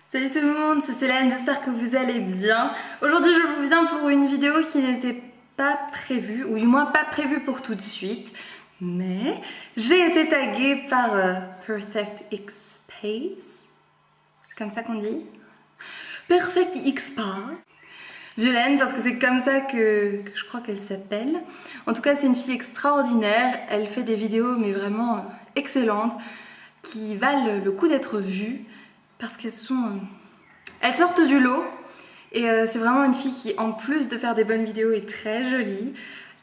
Salut tout le monde, c'est Célène, j'espère que vous allez bien. Aujourd'hui je vous viens pour une vidéo qui n'était pas prévue, ou du moins pas prévue pour tout de suite. Mais j'ai été taguée par Perfect X Pace. C'est comme ça qu'on dit? Perfect X Pace. Violaine, parce que c'est comme ça que je crois qu'elle s'appelle. En tout cas c'est une fille extraordinaire, elle fait des vidéos mais vraiment excellentes, qui valent le coup d'être vues. Parce qu'elles sont... elles sortent du lot et c'est vraiment une fille qui, en plus de faire des bonnes vidéos, est très jolie,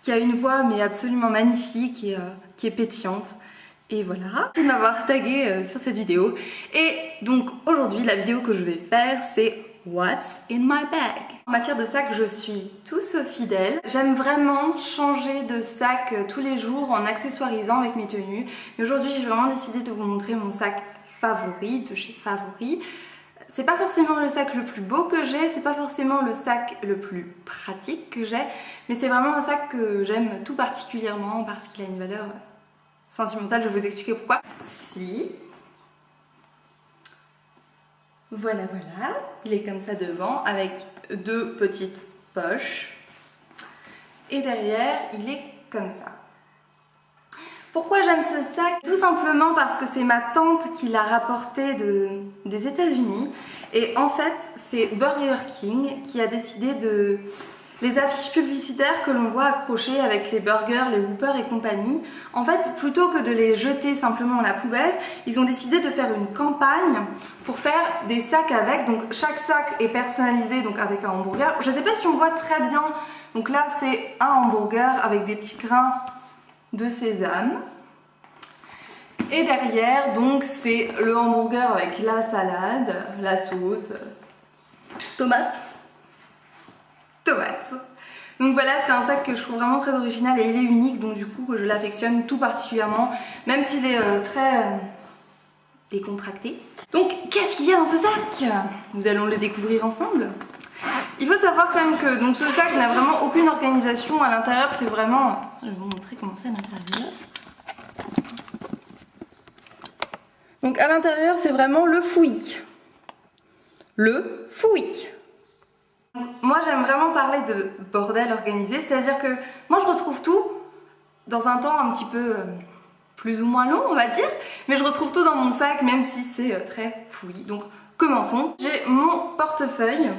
qui a une voix mais absolument magnifique et qui est pétillante. Et voilà, merci de m'avoir taguée sur cette vidéo. Et donc aujourd'hui, la vidéo que je vais faire, c'est What's in my bag? En matière de sac, je suis tout sauf fidèle. J'aime vraiment changer de sac tous les jours en accessoirisant avec mes tenues. Mais aujourd'hui, j'ai vraiment décidé de vous montrer mon sac favori de chez Favori. C'est pas forcément le sac le plus beau que j'ai, c'est pas forcément le sac le plus pratique que j'ai, mais c'est vraiment un sac que j'aime tout particulièrement parce qu'il a une valeur sentimentale. Je vais vous expliquer pourquoi. Si. Voilà, il est comme ça devant avec deux petites poches et derrière il est comme ça. Pourquoi j'aime ce sac? Tout simplement parce que c'est ma tante qui l'a rapporté des États-Unis et en fait c'est Burger King qui a décidé de... les affiches publicitaires que l'on voit accrochées avec les burgers, les Whoppers et compagnie, en fait plutôt que de les jeter simplement dans la poubelle, ils ont décidé de faire une campagne pour faire des sacs avec. Donc chaque sac est personnalisé donc avec un hamburger. Je ne sais pas si on voit très bien, donc là c'est un hamburger avec des petits grains de sésame et derrière donc c'est le hamburger avec la salade, la sauce, tomate. Donc voilà, c'est un sac que je trouve vraiment très original et il est unique, donc du coup je l'affectionne tout particulièrement, même s'il est très décontracté. Donc qu'est-ce qu'il y a dans ce sac? Nous allons le découvrir ensemble. Il faut savoir quand même que donc, ce sac n'a vraiment aucune organisation à l'intérieur, c'est vraiment... Attends, je vais vous montrer comment c'est à l'intérieur. Donc à l'intérieur c'est vraiment le fouillis. Le fouillis. Moi j'aime vraiment parler de bordel organisé, c'est-à-dire que moi je retrouve tout dans un temps un petit peu plus ou moins long on va dire, mais je retrouve tout dans mon sac même si c'est très fouillis. Donc commençons. J'ai mon portefeuille.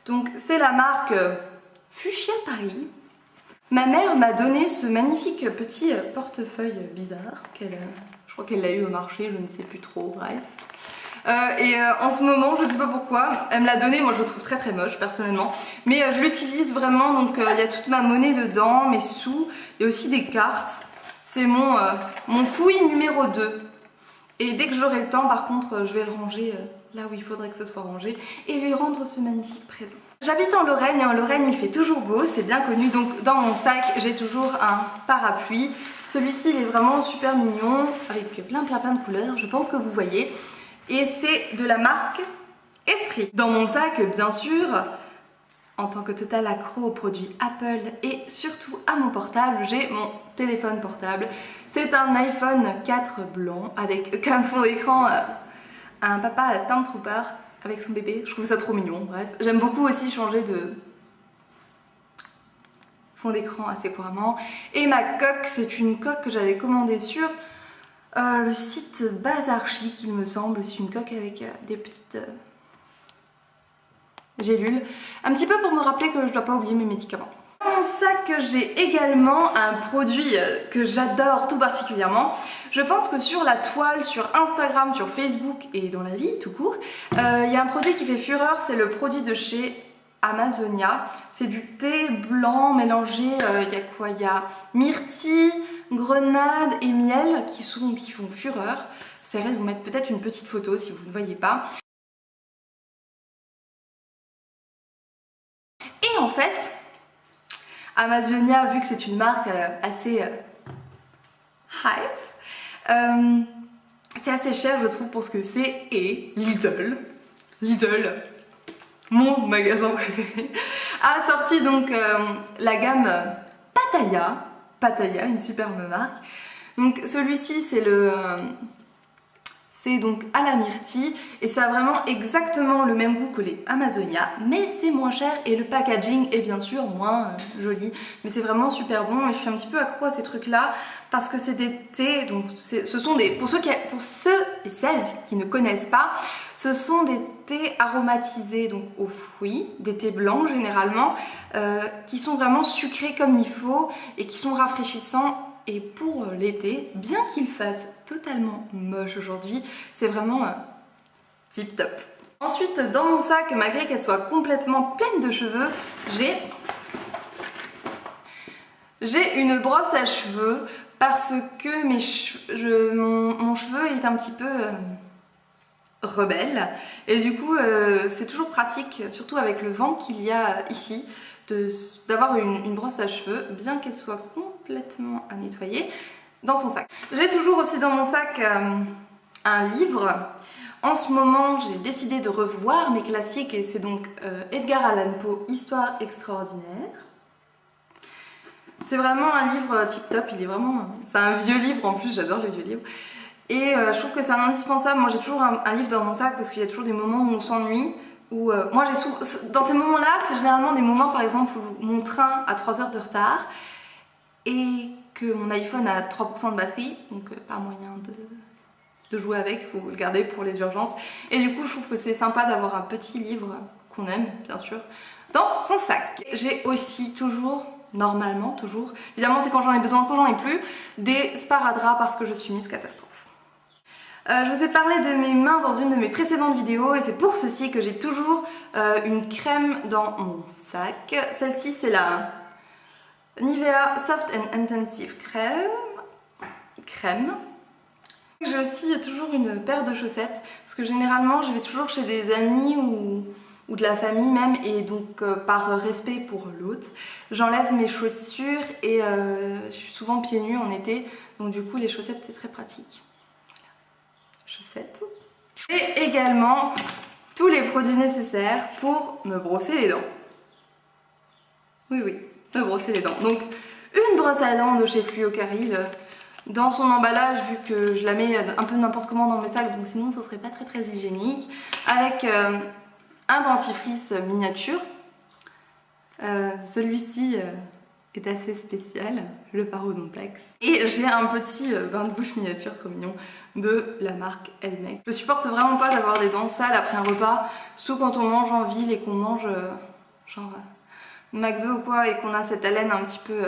Donc c'est la marque Fuchsia Paris. Ma mère m'a donné ce magnifique petit portefeuille bizarre, je crois qu'elle l'a eu au marché, je ne sais plus trop, bref. En ce moment, je ne sais pas pourquoi, elle me l'a donné, moi je le trouve très très moche personnellement, mais je l'utilise vraiment, donc il y a toute ma monnaie dedans, mes sous, il y a aussi des cartes. C'est mon fouillis numéro 2. Et dès que j'aurai le temps, par contre, je vais le ranger là où il faudrait que ce soit rangé et lui rendre ce magnifique présent. J'habite en Lorraine et en Lorraine il fait toujours beau, c'est bien connu, donc dans mon sac j'ai toujours un parapluie. Celui-ci il est vraiment super mignon, avec plein de couleurs, je pense que vous voyez. Et c'est de la marque Esprit. Dans mon sac, bien sûr, en tant que total accro aux produits Apple et surtout à mon portable, j'ai mon téléphone portable. C'est un iPhone 4 blanc avec comme fond d'écran un papa Stormtrooper avec son bébé. Je trouve ça trop mignon, bref. J'aime beaucoup aussi changer de fond d'écran assez couramment. Et ma coque, c'est une coque que j'avais commandée sur le site Bazar Chic, il me semble. C'est une coque avec des petites gélules, un petit peu pour me rappeler que je dois pas oublier mes médicaments. Dans mon sac, j'ai également un produit que j'adore tout particulièrement. Je pense que sur la toile, sur Instagram, sur Facebook et dans la vie tout court, il y a un produit qui fait fureur, c'est le produit de chez Amazonia. C'est du thé blanc mélangé, il y a quoi? Il y a myrtille, grenade et miel qui font fureur. J'essaierai de vous mettre peut-être une petite photo si vous ne voyez pas. Et en fait, Amazonia, vu que c'est une marque assez hype, c'est assez cher je trouve pour ce que c'est. Et Lidl, mon magasin préféré, a sorti donc la gamme Pattaya, une superbe marque. Donc celui-ci c'est C'est donc à la myrtille et ça a vraiment exactement le même goût que les Amazonia, mais c'est moins cher et le packaging est bien sûr moins joli. Mais c'est vraiment super bon et je suis un petit peu accro à ces trucs-là parce que c'est des thés, donc ce sont des, pour ceux et celles qui ne connaissent pas, ce sont des thés aromatisés donc aux fruits, des thés blancs généralement, qui sont vraiment sucrés comme il faut et qui sont rafraîchissants. Et pour l'été, bien qu'il fasse totalement moche aujourd'hui, c'est vraiment tip top. Ensuite, dans mon sac, malgré qu'elle soit complètement pleine de cheveux, j'ai une brosse à cheveux parce que mon cheveu est un petit peu rebelle. Et du coup, c'est toujours pratique, surtout avec le vent qu'il y a ici, d'avoir une brosse à cheveux, bien qu'elle soit complètement à nettoyer, dans son sac. J'ai toujours aussi dans mon sac un livre. En ce moment, j'ai décidé de revoir mes classiques et c'est donc Edgar Allan Poe, Histoire extraordinaire. C'est vraiment un livre tip top, il est vraiment... C'est un vieux livre en plus, j'adore les vieux livres. Et je trouve que c'est un indispensable. Moi j'ai toujours un livre dans mon sac parce qu'il y a toujours des moments où on s'ennuie. Moi dans ces moments-là, c'est généralement des moments par exemple où mon train a 3 heures de retard et que mon iPhone a 3% de batterie, donc pas moyen de jouer avec, il faut le garder pour les urgences. Et du coup je trouve que c'est sympa d'avoir un petit livre qu'on aime bien sûr dans son sac. J'ai aussi toujours, normalement toujours, évidemment c'est quand j'en ai besoin, quand j'en ai plus, des sparadraps parce que je suis Miss Catastrophe. Je vous ai parlé de mes mains dans une de mes précédentes vidéos et c'est pour ceci que j'ai toujours une crème dans mon sac. Celle-ci c'est la Nivea Soft and Intensive crème. J'ai aussi toujours une paire de chaussettes parce que généralement je vais toujours chez des amis ou de la famille même et donc par respect pour l'autre, j'enlève mes chaussures et je suis souvent pieds nus en été donc du coup les chaussettes c'est très pratique. Chaussettes. Et également tous les produits nécessaires pour me brosser les dents. Oui, me brosser les dents. Donc une brosse à dents de chez Fluocaril dans son emballage vu que je la mets un peu n'importe comment dans mes sacs donc sinon ça serait pas très hygiénique. Avec un dentifrice miniature. Celui-ci est assez spécial, le Parodontax. Et j'ai un petit bain de bouche miniature trop mignon de la marque Elmex. Je supporte vraiment pas d'avoir des dents sales après un repas, surtout quand on mange en ville et qu'on mange genre McDo ou quoi et qu'on a cette haleine un petit peu...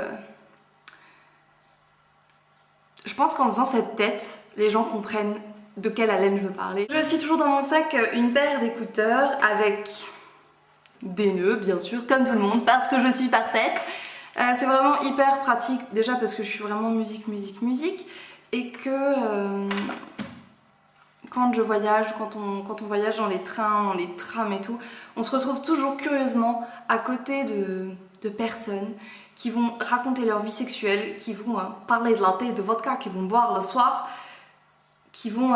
Je pense qu'en faisant cette tête, les gens comprennent de quelle haleine je veux parler. J'ai aussi toujours dans mon sac une paire d'écouteurs avec des nœuds bien sûr, comme tout le monde, parce que je suis parfaite. C'est vraiment hyper pratique, déjà parce que je suis vraiment musique et que quand je voyage, quand on voyage dans les trains, dans les trams et tout, on se retrouve toujours curieusement à côté de personnes qui vont raconter leur vie sexuelle, qui vont parler de la thé, de vodka, qui vont boire le soir, qui vont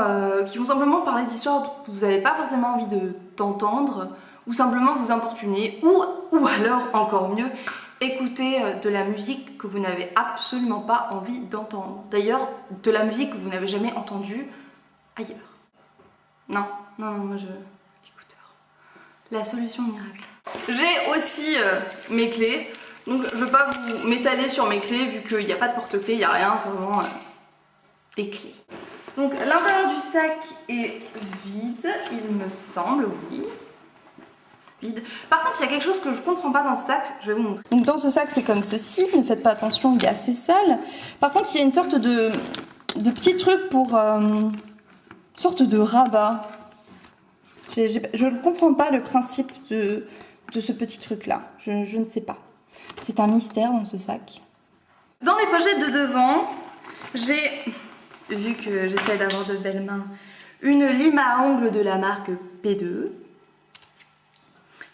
simplement parler d'histoires que vous n'avez pas forcément envie d'entendre, ou simplement vous importuner, ou alors encore mieux, écouter de la musique que vous n'avez absolument pas envie d'entendre. D'ailleurs, de la musique que vous n'avez jamais entendue ailleurs. Non, moi je... Écouteur. La solution miracle. J'ai aussi mes clés. Donc je ne veux pas vous m'étaler sur mes clés vu qu'il n'y a pas de porte-clés, il n'y a rien, c'est vraiment des clés. Donc l'intérieur du sac est vide, il me semble, oui. Vide. Par contre, il y a quelque chose que je comprends pas dans ce sac, je vais vous montrer. Donc dans ce sac, c'est comme ceci, ne faites pas attention, il est assez sale. Par contre, il y a une sorte de petit truc pour... sorte de rabat. Je ne comprends pas le principe de ce petit truc-là, je ne sais pas. C'est un mystère dans ce sac. Dans les pochettes de devant, j'ai, vu que j'essaie d'avoir de belles mains, une lime à ongles de la marque P2.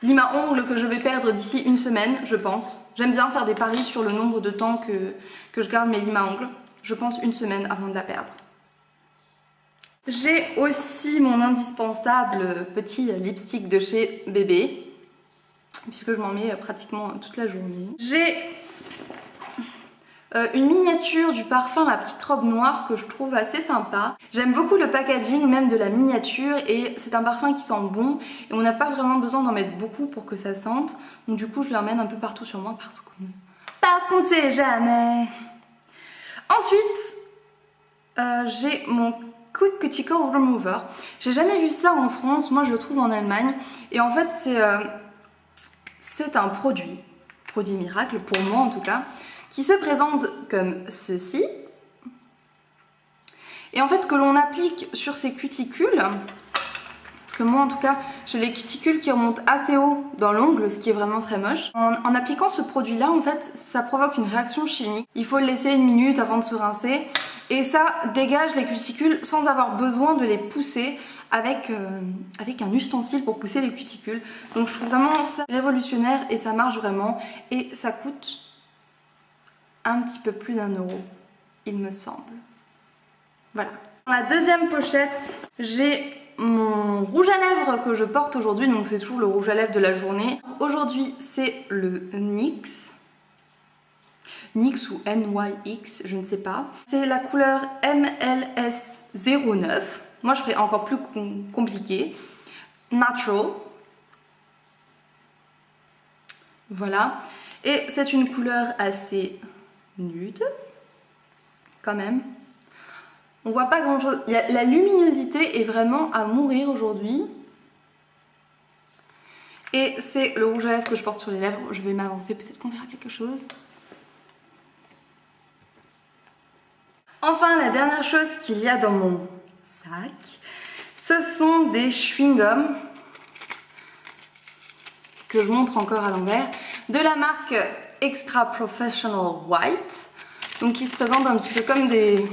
Lime à ongles que je vais perdre d'ici une semaine, je pense. J'aime bien faire des paris sur le nombre de temps que je garde mes limes à ongles. Je pense une semaine avant de la perdre. J'ai aussi mon indispensable petit lipstick de chez Bébé, puisque je m'en mets pratiquement toute la journée. J'ai une miniature du parfum La Petite Robe Noire que je trouve assez sympa. J'aime beaucoup le packaging même de la miniature et c'est un parfum qui sent bon et on n'a pas vraiment besoin d'en mettre beaucoup pour que ça sente. Donc du coup je l'emmène un peu partout sur moi parce qu'on sait jamais. Ensuite, j'ai mon Quick Cuticle Remover. J'ai jamais vu ça en France, moi je le trouve en Allemagne. Et en fait c'est un produit miracle pour moi en tout cas, qui se présente comme ceci. Et en fait que l'on applique sur ses cuticules, parce que moi en tout cas j'ai les cuticules qui remontent assez haut dans l'ongle, ce qui est vraiment très moche. En appliquant ce produit là en fait ça provoque une réaction chimique. Il faut le laisser 1 minute avant de se rincer et ça dégage les cuticules sans avoir besoin de les pousser avec un ustensile pour pousser les cuticules. Donc je trouve vraiment ça révolutionnaire et ça marche vraiment et ça coûte un petit peu plus d'1 €, il me semble. Voilà. Dans la deuxième pochette, j'ai mon rouge à lèvres que je porte aujourd'hui, donc c'est toujours le rouge à lèvres de la journée. Aujourd'hui c'est le NYX. NYX ou NYX, je ne sais pas. C'est la couleur MLS09. Moi je ferai encore plus compliqué. Natural. Voilà. Et c'est une couleur assez nude. Quand même. On voit pas grand chose. La luminosité est vraiment à mourir aujourd'hui. Et c'est le rouge à lèvres que je porte sur les lèvres. Je vais m'avancer, peut-être qu'on verra quelque chose. Enfin, la dernière chose qu'il y a dans mon sac, ce sont des chewing-gums que je montre encore à l'envers, de la marque Extra Professional White, donc qui se présente un petit peu comme des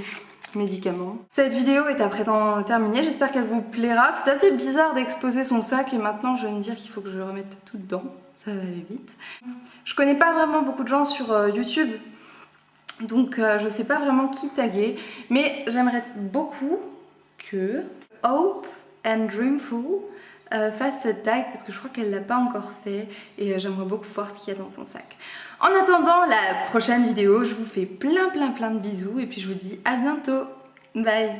médicaments. Cette vidéo est à présent terminée, j'espère qu'elle vous plaira. C'est assez bizarre d'exposer son sac et maintenant je vais me dire qu'il faut que je le remette tout dedans, ça va aller vite. Je connais pas vraiment beaucoup de gens sur YouTube, donc je sais pas vraiment qui taguer, mais j'aimerais beaucoup que Hope and Dreamful fasse ce tag parce que je crois qu'elle l'a pas encore fait et j'aimerais beaucoup voir ce qu'il y a dans son sac. En attendant la prochaine vidéo, je vous fais plein de bisous et puis je vous dis à bientôt. Bye.